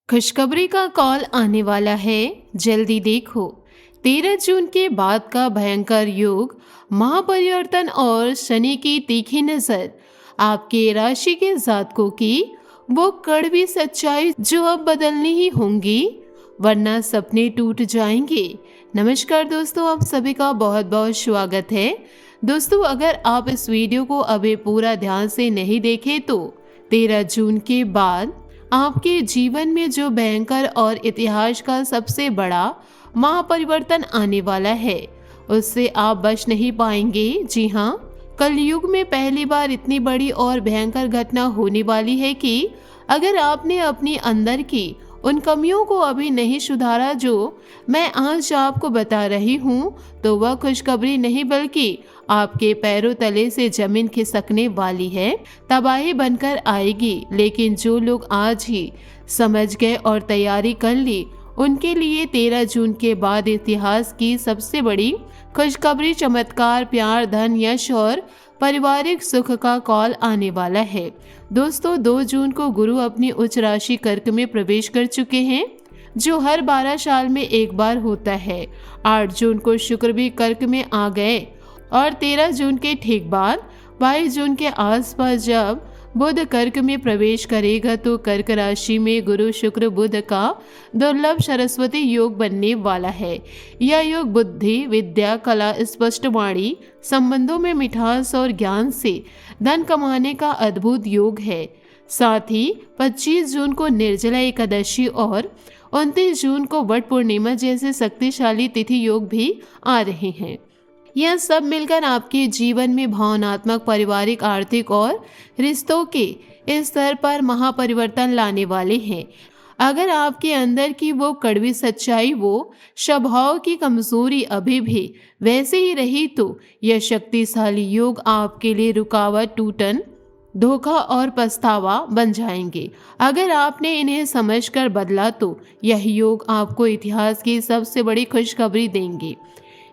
खुशखबरी का कॉल आने वाला है। जल्दी देखो। 13 जून के बाद का भयंकर योग, महापरिवर्तन और शनि की तीखी नजर आपके राशि के जातकों की वो कड़वी सच्चाई जो अब बदलनी ही होंगी, वरना सपने टूट जाएंगे। नमस्कार दोस्तों, आप सभी का बहुत बहुत स्वागत है। दोस्तों, अगर आप इस वीडियो को अभी पूरा ध्यान से नहीं देखे तो 13 जून के बाद आपके जीवन में जो भयंकर और इतिहास का सबसे बड़ा महापरिवर्तन आने वाला है, उससे आप बच नहीं पाएंगे। जी हाँ, कलयुग में पहली बार इतनी बड़ी और भयंकर घटना होने वाली है कि अगर आपने अपनी अंदर की उन कमियों को अभी नहीं सुधारा जो मैं आज आपको बता रही हूँ, तो वह खुशखबरी नहीं बल्कि आपके पैरों तले से जमीन खिसकने वाली है, तबाही बनकर आएगी। लेकिन जो लोग आज ही समझ गए और तैयारी कर ली, उनके लिए 13 जून के बाद इतिहास की सबसे बड़ी खुशखबरी चमत्कार, प्यार, धन, यश और पारिवारिक सुख का कॉल आने वाला है। दोस्तों, 2 जून को गुरु अपनी उच्च राशि कर्क में प्रवेश कर चुके हैं, जो हर 12 साल में एक बार होता है। 8 जून को शुक्र भी कर्क में आ गए और 13 जून के ठीक बाद 22 जून के आसपास जब बुध कर्क में प्रवेश करेगा तो कर्क राशि में गुरु शुक्र बुध का दुर्लभ सरस्वती योग बनने वाला है। यह योग बुद्धि, विद्या, कला, स्पष्ट वाणी, संबंधों में मिठास और ज्ञान से धन कमाने का अद्भुत योग है। साथ ही 25 जून को निर्जला एकादशी और 29 जून को वट पूर्णिमा जैसे शक्तिशाली तिथि योग भी आ रहे हैं। यह सब मिलकर आपके जीवन में भावनात्मक, पारिवारिक, आर्थिक और रिश्तों के इस स्तर पर महापरिवर्तन लाने वाले हैं। अगर आपके अंदर की वो कड़वी सच्चाई, वो स्वभाव की कमजोरी अभी भी वैसे ही रही तो यह शक्तिशाली योग आपके लिए रुकावट, टूटन, धोखा और पछतावा बन जाएंगे। अगर आपने इन्हें समझकर बदला तो यह योग आपको इतिहास की सबसे बड़ी खुशखबरी देंगे।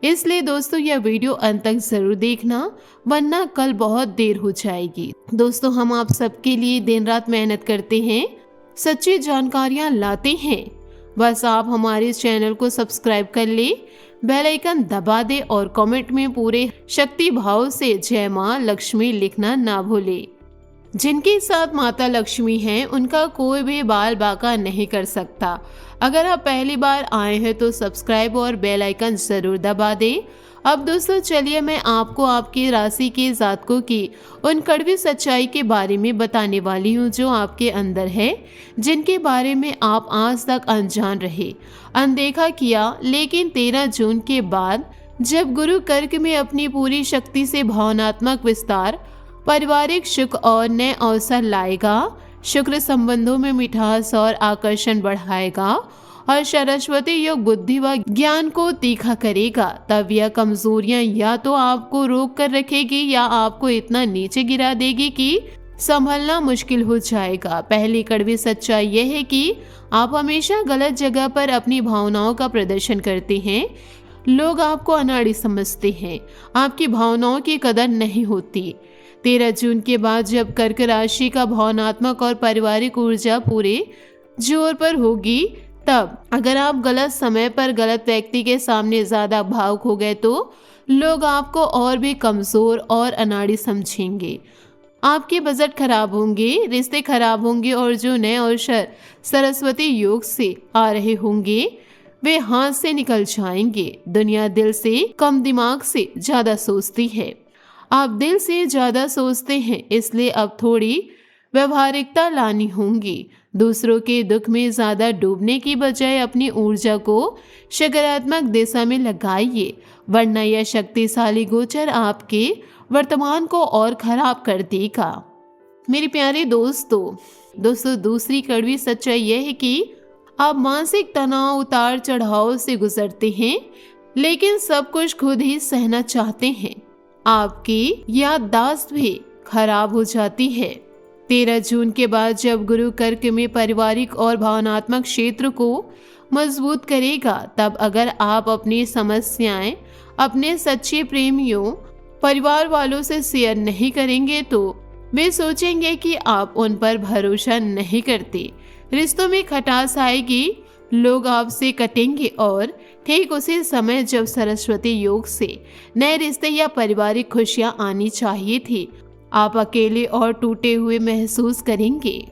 इसलिए दोस्तों, यह वीडियो अंत तक जरूर देखना, वरना कल बहुत देर हो जाएगी। दोस्तों, हम आप सबके लिए दिन रात मेहनत करते हैं, सच्ची जानकारियां लाते हैं। बस आप हमारे इस चैनल को सब्सक्राइब कर ले, बेल आइकन दबा दे और कमेंट में पूरे शक्ति भाव से जय मां लक्ष्मी लिखना ना भूले। जिनके साथ माता लक्ष्मी हैं, उनका कोई भी बाल बाका नहीं कर सकता। अगर आप पहली बार आए हैं तो सब्सक्राइब और बेल आइकन जरूर दबा दें। अब दोस्तों, चलिए मैं आपको आपकी राशि के जातकों की उन कड़वी सच्चाई के बारे में बताने वाली हूँ जो आपके अंदर है, जिनके बारे में आप आज तक अनजान रहे, अनदेखा किया। लेकिन 13 जून के बाद जब गुरु कर्क में अपनी पूरी शक्ति से भावनात्मक विस्तार, पारिवारिक सुख और नए अवसर लाएगा, शुक्र संबंधों में मिठास और आकर्षण बढ़ाएगा और सरस्वती योग बुद्धि व ज्ञान को तीखा करेगा, तब यह कमजोरियां या तो आपको रोक कर रखेगी या आपको इतना नीचे गिरा देगी कि संभलना मुश्किल हो जाएगा। पहली कड़वी सच्चाई यह है कि आप हमेशा गलत जगह पर अपनी भावनाओं का प्रदर्शन करते हैं। लोग आपको अनाड़ी समझते हैं, आपकी भावनाओं की कदर नहीं होती। 13 जून के बाद जब कर्क राशि का भावनात्मक और पारिवारिक ऊर्जा पूरे जोर पर होगी, तब अगर आप गलत समय पर गलत व्यक्ति के सामने ज्यादा भावुक हो गए तो लोग आपको और भी कमजोर और अनाड़ी समझेंगे। आपके बजट खराब होंगे, रिश्ते खराब होंगे और जो नए अवसर सरस्वती योग से आ रहे होंगे वे हाथ से निकल जाएंगे। दुनिया दिल से कम, दिमाग से ज्यादा सोचती है। आप दिल से ज्यादा सोचते हैं, इसलिए अब थोड़ी व्यवहारिकता लानी होगी। दूसरों के दुख में ज्यादा डूबने की बजाय अपनी ऊर्जा को सकारात्मक दिशा में लगाइए, वरना यह शक्तिशाली गोचर आपके वर्तमान को और खराब कर देगा। मेरे प्यारे दोस्तों, दूसरी कड़वी सच्चाई यह है कि आप मानसिक तनाव, उतार चढ़ाव से गुजरते हैं, लेकिन सब कुछ खुद ही सहना चाहते हैं। आपकी याददाश्त भी खराब हो जाती है। 13 जून के बाद जब गुरु कर्क में पारिवारिक और भावनात्मक क्षेत्र को मजबूत करेगा, तब अगर आप अपनी समस्याएं अपने सच्चे प्रेमियों, परिवार वालों से शेयर नहीं करेंगे तो वे सोचेंगे कि आप उन पर भरोसा नहीं करते। रिश्तों में खटास आएगी, लोग आपसे कटेंगे और ठीक उसी समय जब सरस्वती योग से नए रिश्ते या पारिवारिक खुशियां आनी चाहिए थी, आप अकेले और टूटे हुए महसूस करेंगे।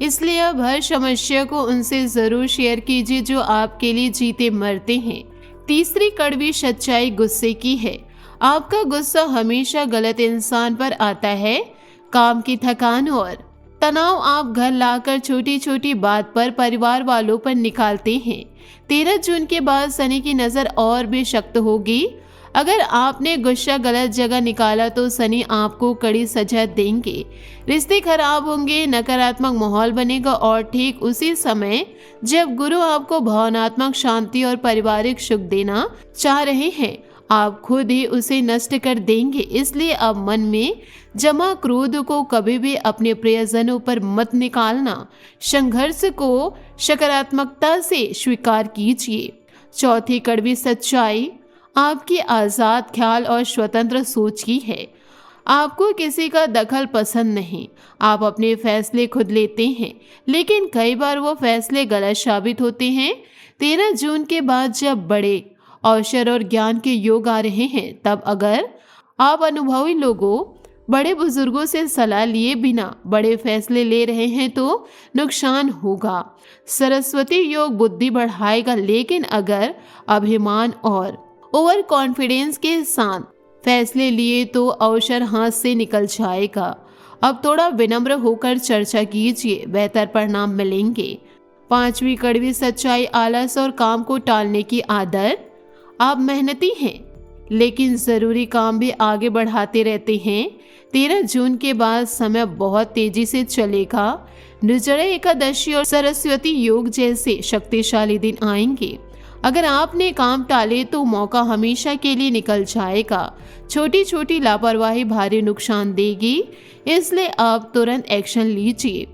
इसलिए अब हर समस्या को उनसे जरूर शेयर कीजिए जो आपके लिए जीते मरते हैं। तीसरी कड़वी सच्चाई गुस्से की है। आपका गुस्सा हमेशा गलत इंसान पर आता है। काम की थकान और तनाव आप घर लाकर छोटी छोटी बात पर परिवार वालों पर निकालते हैं। 13 जून के बाद शनि की नजर और भी सख्त होगी। अगर आपने गुस्सा गलत जगह निकाला तो शनि आपको कड़ी सजा देंगे, रिश्ते खराब होंगे, नकारात्मक माहौल बनेगा और ठीक उसी समय जब गुरु आपको भावनात्मक शांति और पारिवारिक सुख देना चाह रहे हैं, आप खुद ही उसे नष्ट कर देंगे। इसलिए अब मन में जमा क्रोध को कभी भी अपने प्रियजनों पर मत निकालना। संघर्ष को सकारात्मकता से स्वीकार कीजिए। चौथी कड़वी सच्चाई आपकी आज़ाद ख्याल और स्वतंत्र सोच की है। आपको किसी का दखल पसंद नहीं। आप अपने फैसले खुद लेते हैं, लेकिन कई बार वो फैसले गलत साबित होते हैं। 13 जून के बाद जब बड़े अवसर और ज्ञान के योग आ रहे हैं, तब अगर आप अनुभवी लोगों, बड़े बुजुर्गों से सलाह लिए बिना बड़े फैसले ले रहे हैं तो नुकसान होगा। सरस्वती योग बुद्धि बढ़ाएगा, लेकिन अगर अभिमान और ओवर कॉन्फिडेंस के साथ फैसले लिए तो अवसर हाथ से निकल जाएगा। अब थोड़ा विनम्र होकर चर्चा कीजिए, बेहतर परिणाम मिलेंगे। पांचवी कड़वी सच्चाई आलस और काम को टालने की आदत। आप मेहनती हैं, लेकिन जरूरी काम भी आगे बढ़ाते रहते हैं। 13 जून के बाद समय बहुत तेजी से चलेगा। निर्जला एकादशी और सरस्वती योग जैसे शक्तिशाली दिन आएंगे। अगर आपने काम टाले तो मौका हमेशा के लिए निकल जाएगा। छोटी छोटी लापरवाही भारी नुकसान देगी, इसलिए आप तुरंत एक्शन लीजिए।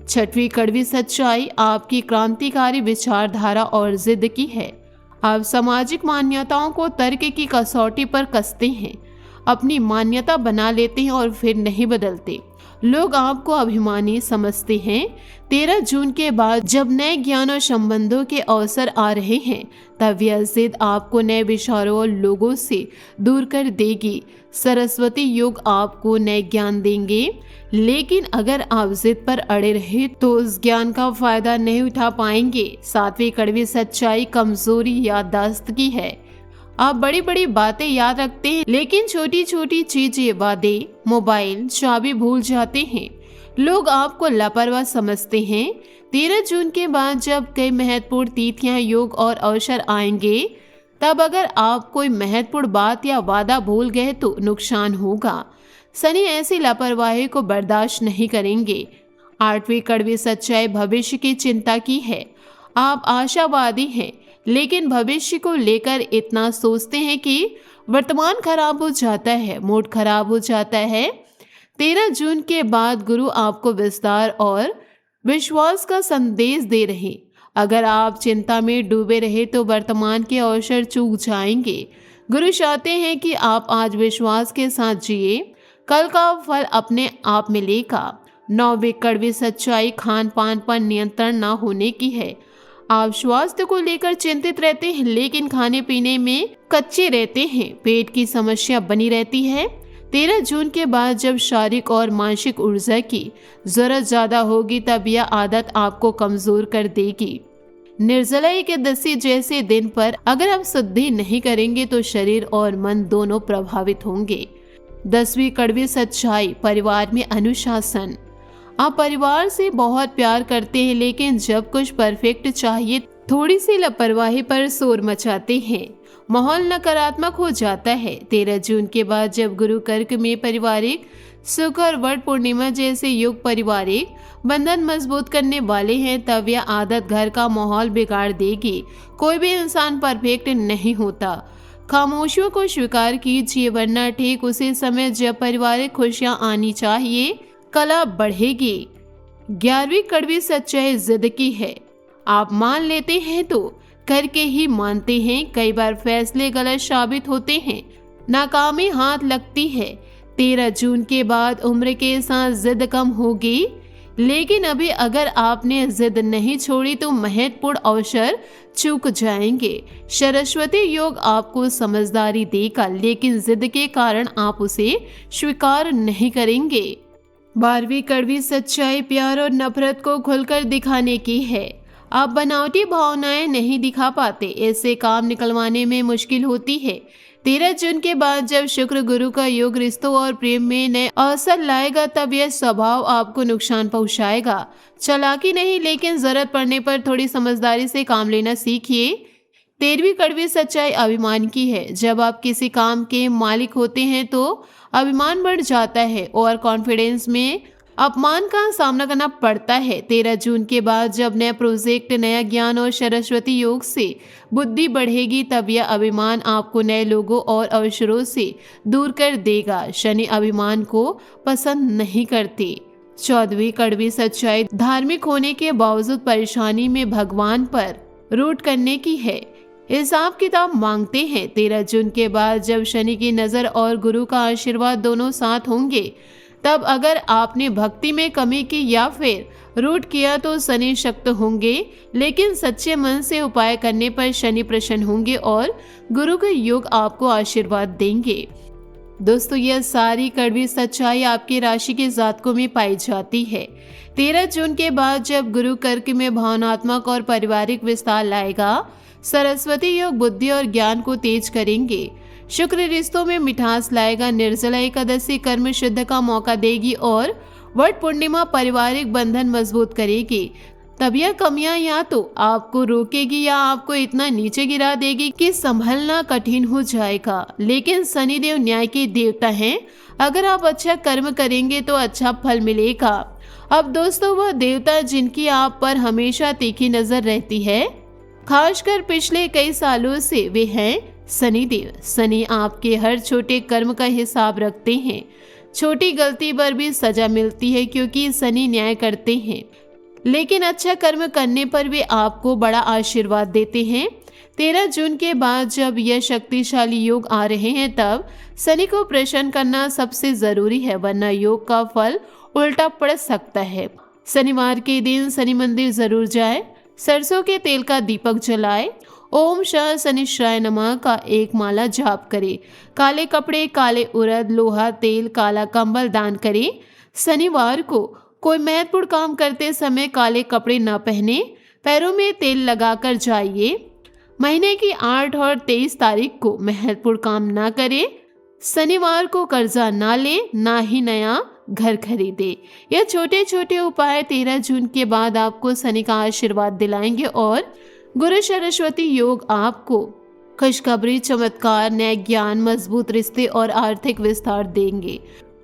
छठवीं कड़वी सच्चाई आपकी क्रांतिकारी विचारधारा और जिद की है। आप सामाजिक मान्यताओं को तर्क की कसौटी पर कसते हैं, अपनी मान्यता बना लेते हैं और फिर नहीं बदलते। लोग आपको अभिमानी समझते हैं। 13 जून के बाद जब नए ज्ञान और संबंधों के अवसर आ रहे हैं, तब यह जिद आपको नए विचारों और लोगों से दूर कर देगी। सरस्वती योग आपको नए ज्ञान देंगे, लेकिन अगर आप जिद पर अड़े रहे तो उस ज्ञान का फायदा नहीं उठा पाएंगे। सातवीं कड़वी सच्चाई कमजोरी याददाश्त की है। आप बड़ी बड़ी बातें याद रखते हैं, लेकिन छोटी छोटी चीजें, वादे, मोबाइल, चाबी भूल जाते हैं। लोग आपको लापरवाह समझते हैं। 13 जून के बाद जब कई महत्वपूर्ण तिथियां, योग और अवसर आएंगे, तब अगर आप कोई महत्वपूर्ण बात या वादा भूल गए तो नुकसान होगा। शनि ऐसी लापरवाही को बर्दाश्त नहीं करेंगे। आठवीं कड़वी सच्चाई भविष्य की चिंता की है। आप आशावादी हैं, लेकिन भविष्य को लेकर इतना सोचते हैं कि वर्तमान खराब हो जाता है, मूड खराब हो जाता है। 13 जून के बाद गुरु आपको विस्तार और विश्वास का संदेश दे रहे। अगर आप चिंता में डूबे रहे तो वर्तमान के अवसर चूक जाएंगे। गुरु चाहते हैं कि आप आज विश्वास के साथ जिए, कल का फल अपने आप मिलेगा। 9वीं कड़वी सच्चाई खान पान पर नियंत्रण न होने की है। आप स्वास्थ्य को लेकर चिंतित रहते हैं, लेकिन खाने पीने में कच्चे रहते हैं। पेट की समस्या बनी रहती है। 13 जून के बाद जब शारीरिक और मानसिक ऊर्जा की जरूरत ज्यादा होगी, तब यह आदत आपको कमजोर कर देगी। निर्जला एकादशी जैसे दिन पर अगर आप शुद्धि नहीं करेंगे तो शरीर और मन दोनों प्रभावित होंगे। 10वीं कड़वी सच्चाई परिवार में अनुशासन। आप परिवार से बहुत प्यार करते हैं, लेकिन जब कुछ परफेक्ट चाहिए, थोड़ी सी लापरवाही पर शोर मचाते हैं। माहौल नकारात्मक हो जाता है। 13 जून के बाद जब गुरु कर्क में पारिवारिक सुख और वट पूर्णिमा जैसे योग पारिवारिक बंधन मजबूत करने वाले हैं, तब यह आदत घर का माहौल बिगाड़ देगी। कोई भी इंसान परफेक्ट नहीं होता। खामोशियों को स्वीकार कीजिए, वरना ठीक उसी समय जब पारिवारिक खुशियां आनी चाहिए, कला बढ़ेगी। 11वीं कड़वी सच्चाई जिद की है। आप मान लेते हैं तो करके ही मानते हैं। कई बार फैसले गलत साबित होते हैं, नाकामी हाथ लगती है। 13 जून के बाद उम्र के साथ जिद कम होगी। लेकिन अभी अगर आपने जिद नहीं छोड़ी तो महत्वपूर्ण अवसर चूक जाएंगे। सरस्वती योग आपको समझदारी देगा, लेकिन जिद के कारण आप उसे स्वीकार नहीं करेंगे। 12वीं कड़वी सच्चाई प्यार और नफरत को खुलकर दिखाने की है। आप बनावटी भावनाएं नहीं दिखा पाते, ऐसे काम निकलवाने में मुश्किल होती है। 13 जून के बाद जब शुक्र गुरु का योग रिश्तों और प्रेम में नए अवसर लाएगा, तब यह स्वभाव आपको नुकसान पहुंचाएगा। चालाकी नहीं, लेकिन जरूरत पड़ने पर थोड़ी समझदारी से काम लेना सीखिए। 13वीं कड़वी सच्चाई अभिमान की है। जब आप किसी काम के मालिक होते हैं तो अभिमान बढ़ जाता है और कॉन्फिडेंस में अपमान का सामना करना पड़ता है। 13 जून के बाद जब नया प्रोजेक्ट, नया ज्ञान और सरस्वती योग से बुद्धि बढ़ेगी, तब यह अभिमान आपको नए लोगों और अवसरों से दूर कर देगा। शनि अभिमान को पसंद नहीं करते। 14वीं कड़वी सच्चाई धार्मिक होने के बावजूद परेशानी में भगवान पर रूट करने की है। हिसाब किताब मांगते हैं। 13 जून के बाद जब शनि की नजर और गुरु का आशीर्वाद दोनों साथ होंगे, तब अगर आपने भक्ति में कमी की या फिर रूट किया तो शनि शक्त होंगे, लेकिन सच्चे मन से उपाय करने पर शनि प्रसन्न होंगे और गुरु के योग आपको आशीर्वाद देंगे। दोस्तों, यह सारी कड़वी सच्चाई आपकी राशि के जातकों में पाई जाती है। 13 जून के बाद जब गुरु कर्क में भावनात्मक और पारिवारिक विस्तार लाएगा, सरस्वती योग बुद्धि और ज्ञान को तेज करेंगे। शुक्र रिश्तों में मिठास लाएगा। निर्जला एकादशी कर्म शुद्ध का मौका देगी और वट पूर्णिमा पारिवारिक बंधन मजबूत करेगी। तब यह कमियां या तो आपको रोकेगी या आपको इतना नीचे गिरा देगी कि संभलना कठिन हो जाएगा। लेकिन शनिदेव न्याय के देवता हैं। अगर आप अच्छा कर्म करेंगे तो अच्छा फल मिलेगा। अब दोस्तों, वह देवता जिनकी आप पर हमेशा तीखी नजर रहती है, खासकर पिछले कई सालों से, वे हैं शनिदेव। शनि आपके हर छोटे कर्म का हिसाब रखते हैं। छोटी गलती पर भी सजा मिलती है क्योंकि शनि न्याय करते हैं, लेकिन अच्छा कर्म करने पर वे आपको बड़ा आशीर्वाद देते हैं। 13 जून के बाद जब यह शक्तिशाली योग आ रहे हैं, तब शनि को प्रसन्न करना सबसे जरूरी है, वरना योग का फल उल्टा पड़ सकता है। शनिवार के दिन शनि मंदिर जरूर जाए। सरसों के तेल का दीपक जलाए। ओम शाह शनिश्चराय नमः का एक माला जाप करे। काले कपड़े, काले उड़द, लोहा, तेल, काला कंबल दान करे। शनिवार को कोई महत्वपूर्ण काम करते समय काले कपड़े न पहने। पैरों में तेल लगाकर जाइए। महीने की 8 और 23 तारीख को महत्वपूर्ण काम न करे। शनिवार को कर्जा ना ले, ना ही नया घर खरीदे। यह छोटे छोटे उपाय 13 जून के बाद आपको शनि का आशीर्वाद दिलाएंगे और गुरु सरस्वती योग आपको खुशखबरी, चमत्कार, नए ज्ञान, मजबूत रिश्ते और आर्थिक विस्तार देंगे।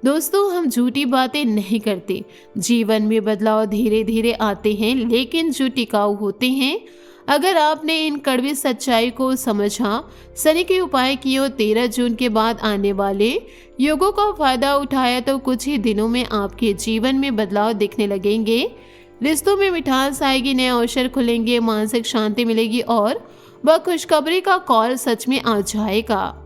दोस्तों, हम झूठी बातें नहीं करते। जीवन में बदलाव धीरे धीरे आते हैं, लेकिन जो टिकाऊ होते हैं। अगर आपने इन कड़वी सच्चाई को समझा, शनि के उपाय किए और 13 जून के बाद आने वाले योगों का फायदा उठाया, तो कुछ ही दिनों में आपके जीवन में बदलाव दिखने लगेंगे। रिश्तों में मिठास आएगी, नए अवसर खुलेंगे, मानसिक शांति मिलेगी और वह खुशखबरी का कॉल सच में आ जाएगा।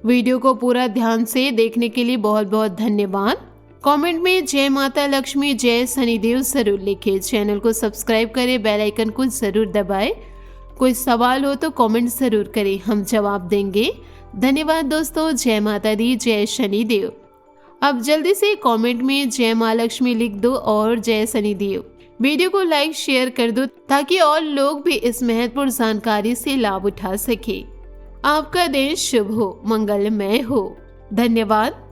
वीडियो को पूरा ध्यान से देखने के लिए बहुत बहुत धन्यवाद। कमेंट में जय माता लक्ष्मी, जय शनिदेव जरूर लिखें। चैनल को सब्सक्राइब करें, बेल आइकन को जरूर दबाएं। कोई सवाल हो तो कमेंट जरूर करें, हम जवाब देंगे। धन्यवाद दोस्तों। जय माता दी, जय शनिदेव। अब जल्दी से कमेंट में जय माँ लक्ष्मी लिख दो और जय शनिदेव। वीडियो को लाइक शेयर कर दो ताकि और लोग भी इस महत्वपूर्ण जानकारी से लाभ उठा सके। आपका दिन शुभ हो, मंगलमय हो। धन्यवाद।